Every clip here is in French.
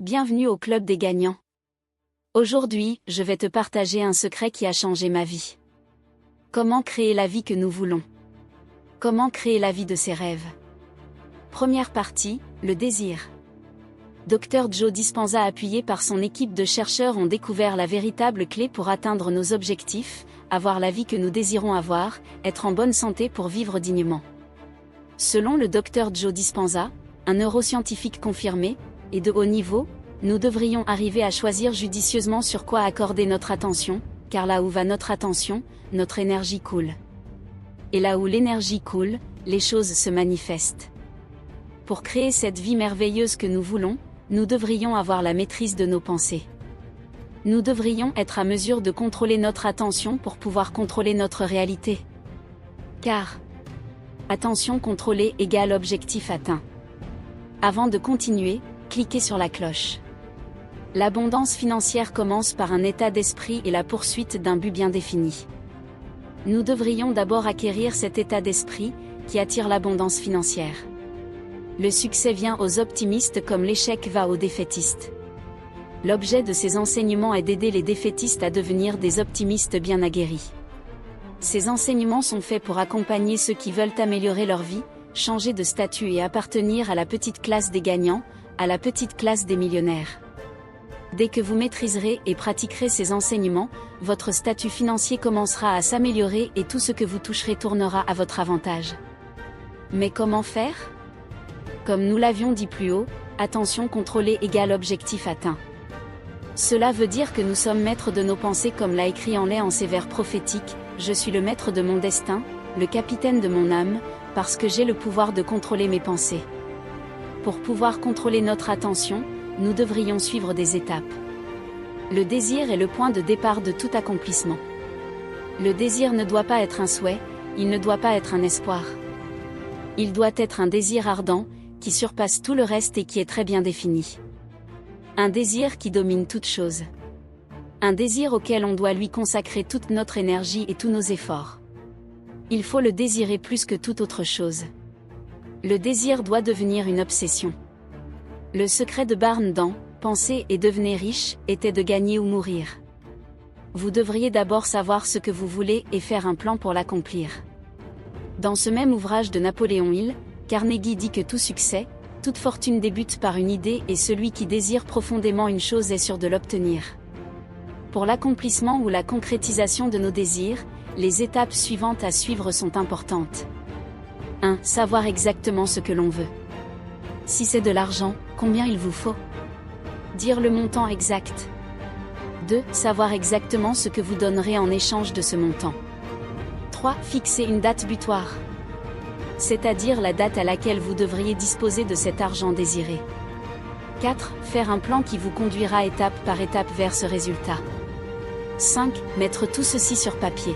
Bienvenue au Club des gagnants. Aujourd'hui, je vais te partager un secret qui a changé ma vie. Comment créer la vie que nous voulons? Comment créer la vie de ses rêves? Première partie, le désir. Dr Joe Dispenza, appuyé par son équipe de chercheurs, ont découvert la véritable clé pour atteindre nos objectifs, avoir la vie que nous désirons avoir, être en bonne santé pour vivre dignement. Selon le Dr Joe Dispenza, un neuroscientifique confirmé, et de haut niveau, nous devrions arriver à choisir judicieusement sur quoi accorder notre attention, car là où va notre attention, notre énergie coule. Et là où l'énergie coule, les choses se manifestent. Pour créer cette vie merveilleuse que nous voulons, nous devrions avoir la maîtrise de nos pensées. Nous devrions être à mesure de contrôler notre attention pour pouvoir contrôler notre réalité. Car attention contrôlée égale objectif atteint. Avant de continuer, cliquez sur la cloche. L'abondance financière commence par un état d'esprit et la poursuite d'un but bien défini. Nous devrions d'abord acquérir cet état d'esprit, qui attire l'abondance financière. Le succès vient aux optimistes comme l'échec va aux défaitistes. L'objet de ces enseignements est d'aider les défaitistes à devenir des optimistes bien aguerris. Ces enseignements sont faits pour accompagner ceux qui veulent améliorer leur vie, changer de statut et appartenir à la petite classe des gagnants, à la petite classe des millionnaires. Dès que vous maîtriserez et pratiquerez ces enseignements, votre statut financier commencera à s'améliorer et tout ce que vous toucherez tournera à votre avantage. Mais comment faire? Comme nous l'avions dit plus haut, attention contrôlée égale objectif atteint. Cela veut dire que nous sommes maîtres de nos pensées, comme l'a écrit en lait en ces vers prophétiques, « Je suis le maître de mon destin, le capitaine de mon âme, parce que j'ai le pouvoir de contrôler mes pensées. » Pour pouvoir contrôler notre attention, nous devrions suivre des étapes. Le désir est le point de départ de tout accomplissement. Le désir ne doit pas être un souhait, il ne doit pas être un espoir. Il doit être un désir ardent, qui surpasse tout le reste et qui est très bien défini. Un désir qui domine toute chose. Un désir auquel on doit lui consacrer toute notre énergie et tous nos efforts. Il faut le désirer plus que toute autre chose. Le désir doit devenir une obsession. Le secret de Barnes dans « Pensez et devenez riche » était de gagner ou mourir. Vous devriez d'abord savoir ce que vous voulez et faire un plan pour l'accomplir. Dans ce même ouvrage de Napoléon Hill, Carnegie dit que tout succès, toute fortune débute par une idée et celui qui désire profondément une chose est sûr de l'obtenir. Pour l'accomplissement ou la concrétisation de nos désirs, les étapes suivantes à suivre sont importantes. 1. Savoir exactement ce que l'on veut. Si c'est de l'argent, combien il vous faut? Dire le montant exact. 2. Savoir exactement ce que vous donnerez en échange de ce montant. 3. Fixer une date butoir. C'est-à-dire la date à laquelle vous devriez disposer de cet argent désiré. 4. Faire un plan qui vous conduira étape par étape vers ce résultat. 5. Mettre tout ceci sur papier.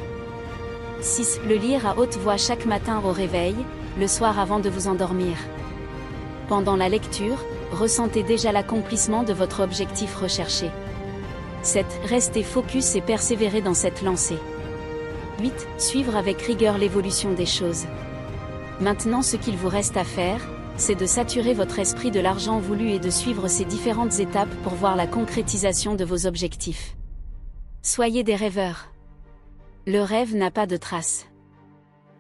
6. Le lire à haute voix chaque matin au réveil, le soir avant de vous endormir. Pendant la lecture, ressentez déjà l'accomplissement de votre objectif recherché. 7. Restez focus et persévérer dans cette lancée. 8. Suivre avec rigueur l'évolution des choses. Maintenant, ce qu'il vous reste à faire, c'est de saturer votre esprit de l'argent voulu et de suivre ces différentes étapes pour voir la concrétisation de vos objectifs. Soyez des rêveurs. Le rêve n'a pas de traces.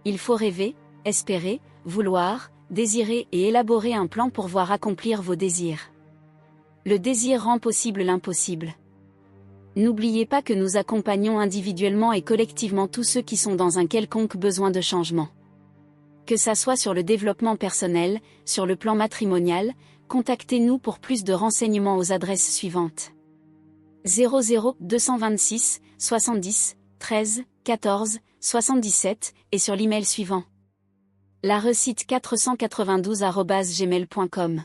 Il faut rêver, espérer, vouloir, désirer et élaborer un plan pour voir accomplir vos désirs. Le désir rend possible l'impossible. N'oubliez pas que nous accompagnons individuellement et collectivement tous ceux qui sont dans un quelconque besoin de changement. Que ça soit sur le développement personnel, sur le plan matrimonial, contactez-nous pour plus de renseignements aux adresses suivantes. 00 226 70 13 14 77 et sur l'email suivant. La recite 492@gmail.com.